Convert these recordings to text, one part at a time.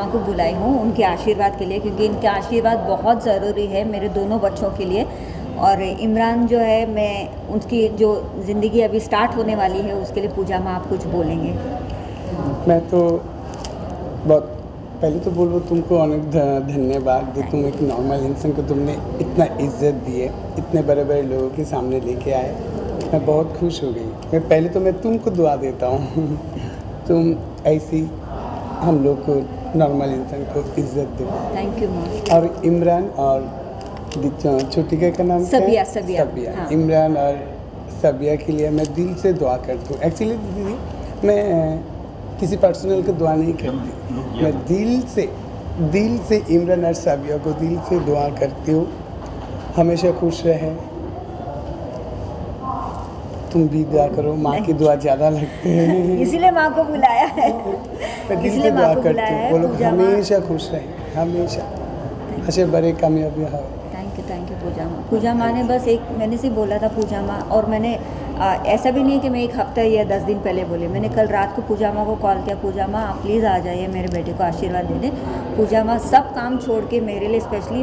माँ को बुलाई हूँ उनके आशीर्वाद के लिए, क्योंकि इनके आशीर्वाद बहुत ज़रूरी है मेरे दोनों बच्चों के लिए। और इमरान जो है, मैं उसकी जो ज़िंदगी अभी स्टार्ट होने वाली है उसके लिए पूजा माँ आप कुछ बोलेंगे? मैं तो बहुत पहले तो बोलूँ तुमको अनेक धन्यवाद कि तुम एक नॉर्मल इंसान को तुमने इतना इज्जत दिए, इतने बड़े बड़े लोगों के सामने लेके आए। मैं बहुत खुश हो गई। मैं तुमको दुआ देता हूँ तुम ऐसी हम लोग को नॉर्मल इंसान को इज्जत दो। Thank you ma'am. और इमरान और छोटी का नाम सबिया। सबिया। हाँ। इमरान और सबिया के लिए मैं दिल से दुआ करती हूँ। एक्चुअली दीदी मैं किसी पर्सनल को दुआ नहीं करती, मैं दिल से इमरान और सबिया को दिल से दुआ करती हूँ, हमेशा खुश रहे। तुम भी दुआ करो, माँ की दुआ ज़्यादा लगती है इसीलिए माँ को बुलाया है। मैं दिल से दुआ करती हूँ, वो लोग हमेशा खुश रहे, हमेशा अच्छे बड़े कामयाबी हो। थैंक यू पूजा माँ। पूजा माँ ने बस एक मैंने से बोला था पूजा माँ, और मैंने ऐसा भी नहीं कि मैं एक हफ्ता या 10 दिन पहले बोले, मैंने कल रात को पूजा माँ को कॉल किया, पूजा माँ आप प्लीज़ आ जाइए, मेरे बेटे को आशीर्वाद दे दें। पूजा माँ सब काम छोड़ के मेरे लिए स्पेशली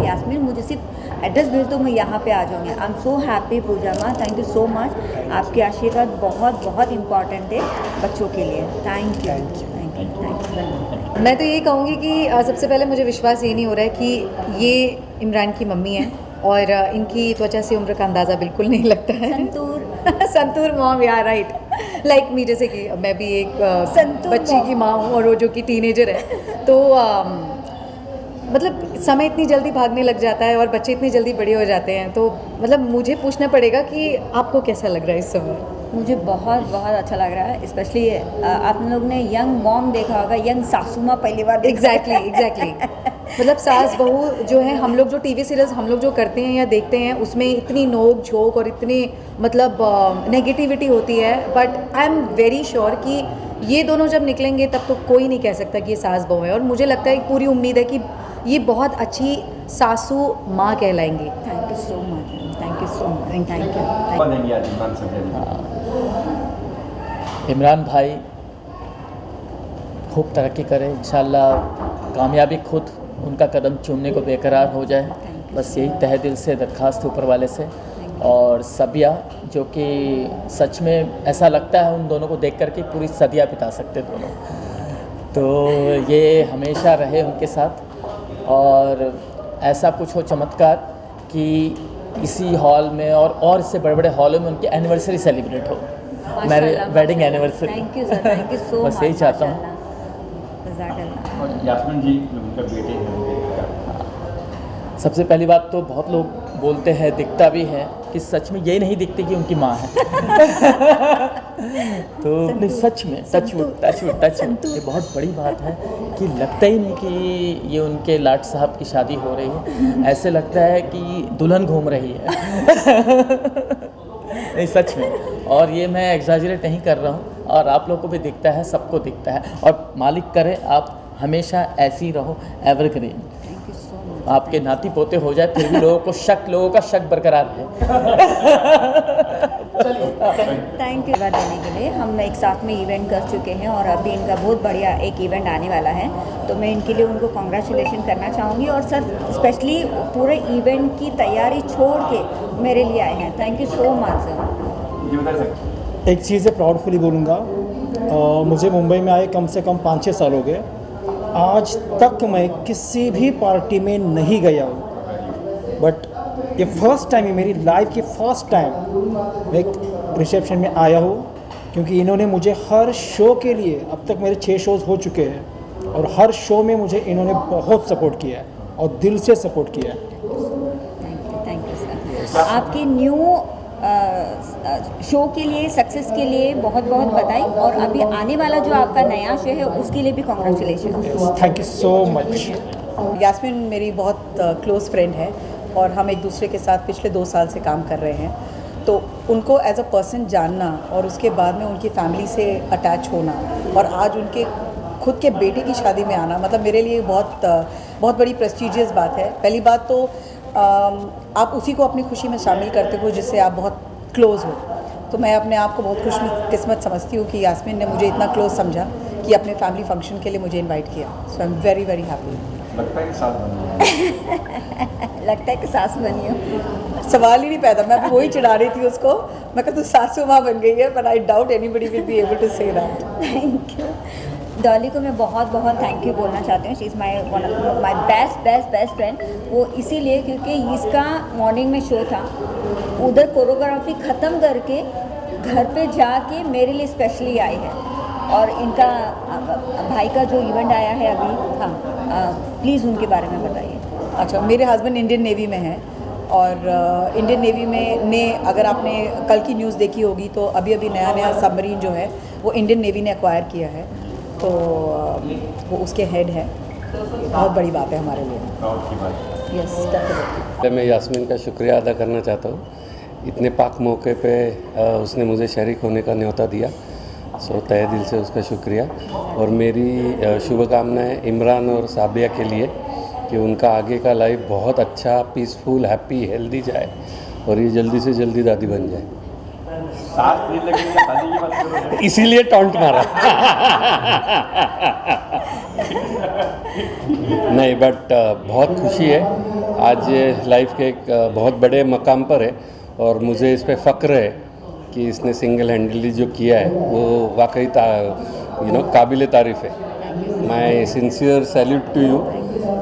यास्मीन मुझे सिर्फ एड्रेस भेज दो, मैं यहाँ पे आ जाऊँगी। आई एम सो हैप्पी पूजा माँ, थैंक यू सो मच। आपके आशीर्वाद बहुत बहुत इम्पॉर्टेंट है बच्चों के लिए। Thank you. मैं तो ये कहूँगी कि सबसे पहले मुझे विश्वास ये नहीं हो रहा है कि ये इमरान की मम्मी है, और इनकी त्वचा से उम्र का अंदाज़ा बिल्कुल नहीं लगता है। संतूर मॉम, या राइट, लाइक मी, जैसे कि मैं भी एक बच्ची की माँ हूँ और वो जो कि टीनेजर है, तो मतलब समय इतनी जल्दी भागने लग जाता है और बच्चे इतनी जल्दी बड़े हो जाते हैं, तो मतलब मुझे पूछना पड़ेगा कि आपको कैसा लग रहा है इस समय? मुझे बहुत बहुत अच्छा लग रहा है, स्पेशली आप लोग ने यंग मॉम देखा होगा, यंग सासू माँ पहली बार। एग्जैक्टली मतलब सास बहू जो है, हम लोग जो टीवी सीरियल्स हम लोग जो करते हैं या देखते हैं उसमें इतनी नोक झोंक और इतनी मतलब नेगेटिविटी होती है, but I am very sure कि ये दोनों जब निकलेंगे तब तो कोई नहीं कह सकता कि ये सास बहू है, और मुझे लगता है पूरी उम्मीद है कि ये बहुत अच्छी सासू माँ कहलाएंगी। Thank you so much, thank you so much, thank you. Imran भाई खूब तरक्की करें, इंशाल्लाह कामयाबी खुद उनका कदम चूमने को बेकरार हो जाए, बस यही तहे दिल से दरख्वास्त ऊपर वाले से। और सबिया जो कि सच में ऐसा लगता है उन दोनों को देख कर के पूरी सदियाँ बिता सकते दोनों, तो ये हमेशा रहे उनके साथ, और ऐसा कुछ हो चमत्कार कि इसी हॉल में और इससे बड़े बड़े हॉलों में उनकी एनिवर्सरी सेलिब्रेट हो, मेरे wedding anniversary. Thank you sir, thank you so much. बस यही चाहता हूँ। और यास्मीन जी उनका बेटे हैं, सबसे पहली बात तो बहुत लोग बोलते हैं, दिखता भी है कि सच में यही नहीं दिखती कि उनकी माँ है तो नहीं, सच में टच ये बहुत बड़ी बात है कि लगता ही नहीं कि ये उनके लाट साहब की शादी हो रही है, ऐसे लगता है कि दुल्हन घूम रही है नहीं सच में, और ये मैं एग्जैजरेट नहीं कर रहा हूँ, और आप लोगों को भी दिखता है, सबको दिखता है, और मालिक करे आप हमेशा ऐसी रहो, एवरग्रीन। आपके नाती पोते हो जाए फिर भी लोगों का शक बरकरार है। थैंक यू देने के लिए। हम एक साथ में इवेंट कर चुके हैं और अभी इनका बहुत बढ़िया एक इवेंट आने वाला है, तो मैं इनके लिए उनको कॉन्ग्रेचुलेशन करना चाहूँगी। और सर स्पेशली पूरे इवेंट की तैयारी छोड़ के मेरे लिए आए हैं, thank you so much sir. एक चीज़ है, प्राउडफुली बोलूँगा, मुझे मुंबई में आए कम से कम 5-6 साल हो गए, आज तक मैं किसी भी पार्टी में नहीं गया हूँ, बट ये फर्स्ट टाइम है, मेरी लाइफ की फर्स्ट टाइम मैं एक रिसेप्शन में आया हूँ, क्योंकि इन्होंने मुझे हर शो के लिए, अब तक मेरे 6 शोज़ हो चुके हैं, और हर शो में मुझे इन्होंने बहुत सपोर्ट किया है और दिल से सपोर्ट किया है। Thank you sir. आपकी न्यू शो के लिए, सक्सेस के लिए बहुत बहुत बधाई, और अभी आने वाला जो आपका नया शो है उसके लिए भी congratulation. Thank you so much. Yasmeen मेरी बहुत क्लोज़ फ्रेंड है और हम एक दूसरे के साथ पिछले 2 साल से काम कर रहे हैं, तो उनको एज अ पर्सन जानना और उसके बाद में उनकी फैमिली से अटैच होना और आज उनके खुद के बेटे की शादी में आना, मतलब मेरे लिए बहुत बड़ी प्रेस्टिजियस बात है। पहली बात तो आप उसी को अपनी खुशी में शामिल करते हो जिससे आप बहुत क्लोज़ हो, तो मैं अपने आप को बहुत खुशकिस्मत समझती हूँ कि यास्मीन ने मुझे इतना क्लोज़ समझा कि अपने फैमिली फंक्शन के लिए मुझे इनवाइट किया। So I am very very happy. लगता है कि साथ बनी लगता है कि सास बनी हो। सवाल ही नहीं पैदा, मैं वही चिढ़ा रही थी उसको, मैं कहती सासू माँ बन गई है, but I doubt anybody will be able to say that. Thank you. Dolly को मैं बहुत बहुत थैंक यू बोलना चाहती हूँ। She is my best friend. वो इसीलिए क्योंकि इसका मॉर्निंग में शो था, उधर कोरियोग्राफी ख़त्म करके घर पे जाके मेरे लिए स्पेशली आई है। और इनका भाई का जो इवेंट आया है अभी, हाँ, प्लीज़ उनके बारे में बताइए। अच्छा, मेरे हस्बैंड इंडियन नेवी में हैं और इंडियन नेवी में अगर आपने कल की न्यूज़ देखी होगी तो अभी नया सबमरीन जो है वो इंडियन नेवी ने एक्वायर किया है, तो वो उसके हेड है। बहुत बड़ी बात है हमारे लिए। प्राउड की बात। Yes, definitely. मैं यास्मीन का शुक्रिया अदा करना चाहता हूँ। इतने पाक मौके पे उसने मुझे शरीक होने का न्योता दिया, सो तहे दिल से उसका शुक्रिया। और मेरी शुभकामनाएं इमरान और साबिया के लिए कि उनका आगे का लाइफ बहुत अच्छा, पीसफुल, हैप्पी, हेल्दी जाए और ये जल्दी से जल्दी दादी बन जाए। साथ नहीं लगेगी, शादी की बात करो। इसीलिए टॉन्ट मारा। नहीं, बट बहुत खुशी है, आज लाइफ के एक बहुत बड़े मकाम पर है और मुझे इस पे फ़ख्र है कि इसने सिंगल हैंडली जो किया है वो वाकई काबिल तारीफ़ है। My sincere salute to you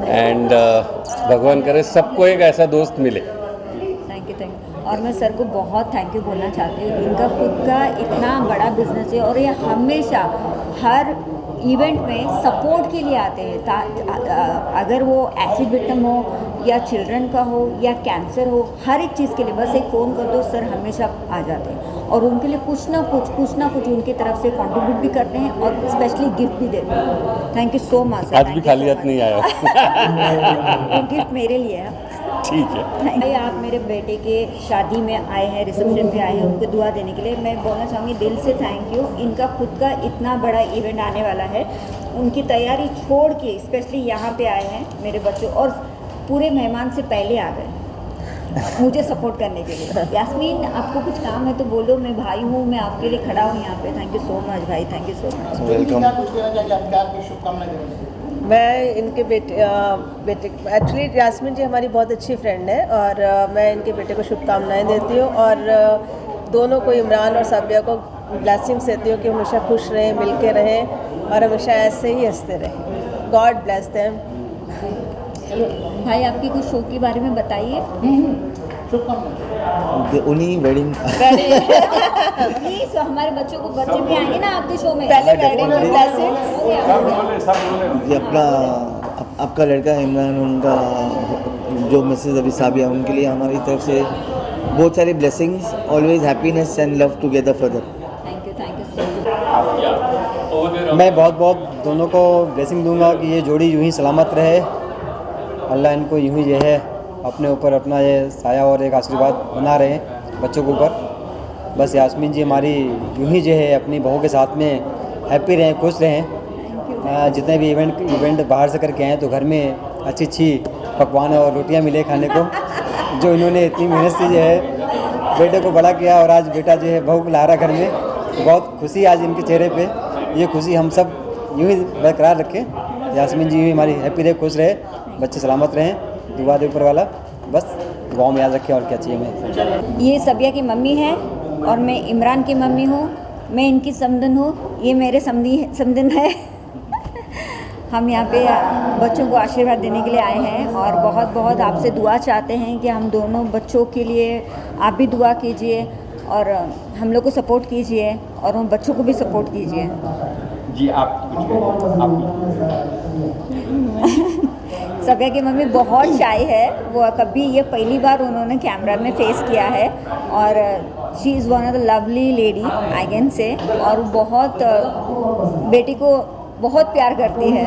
and भगवान करे सबको एक ऐसा दोस्त मिले। Thank you. और मैं सर को बहुत थैंक यू बोलना चाहती हूँ। इनका खुद का इतना बड़ा बिजनेस है और ये हमेशा हर इवेंट में सपोर्ट के लिए आते हैं। अगर वो एसिड विक्टिम हो या चिल्ड्रन का हो या कैंसर हो, हर एक चीज़ के लिए बस एक फ़ोन कर दो, सर हमेशा आ जाते हैं और उनके लिए कुछ ना कुछ उनकी तरफ से कंट्रीब्यूट भी करते हैं और स्पेशली गिफ्ट भी देते हैं। Thank you so much. आज भी खाली हाथ नहीं आया। गिफ्ट मेरे लिए है। ठीक है। भाई, आप मेरे बेटे के शादी में आए हैं, रिसेप्शन पे आए हैं, उनको दुआ देने के लिए। मैं बोलना चाहूँगी दिल से थैंक यू। इनका खुद का इतना बड़ा इवेंट आने वाला है, उनकी तैयारी छोड़ के स्पेशली यहाँ पे आए हैं मेरे बच्चों, और पूरे मेहमान से पहले आ गए मुझे सपोर्ट करने के लिए। यास्मीन, आपको कुछ काम है तो बोलो, मैं भाई हूँ, मैं आपके लिए खड़ा हूँ यहाँ पे। थैंक यू सो मच भाई, thank you so much. Welcome. मैं इनके बेटे एक्चुअली यास्मीन जी हमारी बहुत अच्छी फ्रेंड है और मैं इनके बेटे को शुभकामनाएं देती हूँ और दोनों को, इमरान और साबिया को, ब्लेसिंग्स देती हूँ कि हमेशा खुश रहें, मिल के रहें और हमेशा ऐसे ही हंसते रहें। God bless them. भाई, आपकी कुछ शो के बारे में बताइए। उन्हीं वेडिंग प्लीज, हमारे बच्चों को, बच्चे भी आएंगे ना आपके शो में। पहले वेडिंग ये अपना आपका लड़का इमरान, उनका जो मिसेज अभी साबिया, उनके लिए हमारी तरफ से बहुत सारी blessings, always happiness and love together further. Thank you so much. मैं बहुत दोनों को ब्लेसिंग दूंगा कि ये जोड़ी यूं ही सलामत रहे, अल्लाह इनको यूं ही जो है अपने ऊपर अपना ये साया और एक आशीर्वाद बना रहे हैं बच्चों के ऊपर। बस यास्मीन जी हमारी यूं ही जो है अपनी बहू के साथ में हैप्पी रहें, खुश रहें। जितने भी इवेंट बाहर से करके आए तो घर में अच्छी पकवान और रोटियां मिले खाने को, जो इन्होंने इतनी मेहनत से जो है बेटे को बड़ा किया और आज बेटा जो है बहू को ला रहा घर में, तो बहुत खुशी आज इनके चेहरे पे। ये खुशी हम सब यूं ही बरकरार रखें। यास्मीन जी हमारी हैप्पी रहे, खुश रहे, बच्चे सलामत रहें, दुआ दे ऊपर वाला, बस दुआओं में याद रखें। और क्या चाहिए हमें। ये सबिया की मम्मी है और मैं इमरान की मम्मी हूँ, मैं इनकी समधन हूँ, ये मेरे समधन है। हम यहाँ पे बच्चों को आशीर्वाद देने के लिए आए हैं और बहुत आपसे दुआ चाहते हैं कि हम दोनों बच्चों के लिए आप भी दुआ कीजिए और हम लोग को सपोर्ट कीजिए और उन बच्चों को भी सपोर्ट कीजिए। जी, आप सबिया की मम्मी बहुत शाय है, वो कभी, ये पहली बार उन्होंने कैमरा में फेस किया है और she is one of the lovely lady I can say, और बहुत बेटी को बहुत प्यार करती है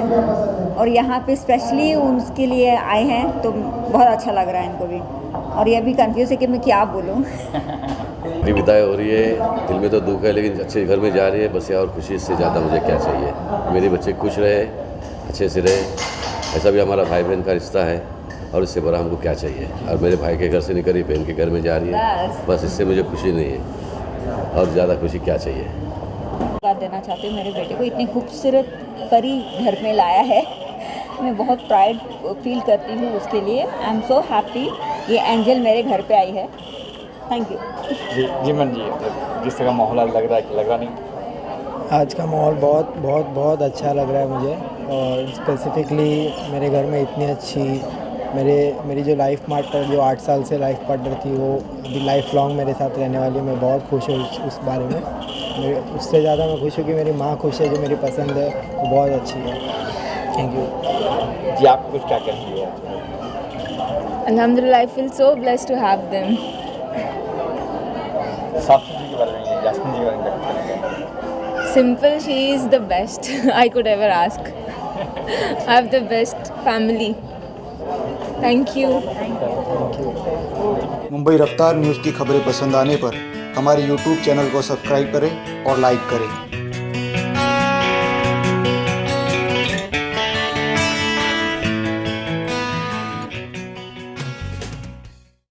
और यहाँ पे स्पेशली उसके लिए आए हैं तो बहुत अच्छा लग रहा है इनको भी। और ये भी कंफ्यूज है कि मैं क्या बोलूँ। मेरी विदाई हो रही है, दिल में तो दुख है लेकिन अच्छे घर में जा रही है, बस यार और खुशी से ज़्यादा मुझे क्या चाहिए। मेरे बच्चे खुश रहे, अच्छे से रहे, ऐसा भी हमारा भाई बहन का रिश्ता है और इससे बड़ा हमको क्या चाहिए। और मेरे भाई के घर से निकल रही, बहन के घर में जा रही है, बस इससे मुझे खुशी नहीं है और ज़्यादा खुशी क्या चाहिए। बात देना चाहती हूँ, मेरे बेटे को इतनी खूबसूरत परी घर में लाया है, मैं बहुत प्राइड फील करती हूँ उसके लिए। आई एम सो हैप्पी ये एंजल मेरे घर पे आई है। थैंक यू जी मन जी, जिस तरह माहौल आज लग रहा है कि लग रहा नहीं? आज का माहौल बहुत बहुत बहुत अच्छा लग रहा है मुझे, और स्पेसिफिकली मेरे घर में इतनी अच्छी मेरी जो लाइफ पार्टनर, जो 8 साल से लाइफ पार्टनर थी, वो अभी लाइफ लॉन्ग मेरे साथ रहने वाली है। मैं बहुत खुश हूँ उस बारे में। उससे ज़्यादा मैं खुश हूँ कि मेरी माँ खुश है, जो मेरी पसंद है, वो बहुत अच्छी है। थैंक यू जी। आप कुछ क्या कहेंगे? Alhamdulillah, I feel so blessed to have them. साक्षी जी के बारे में, यास्मीन जी के बारे में क्या कहेंगे? Simple, she is the best I could ever ask. I have the best family. Thank you. Mumbai रफ्तार न्यूज़ की खबरें पसंद आने पर हमारे YouTube चैनल को सब्सक्राइब करें और लाइक करें।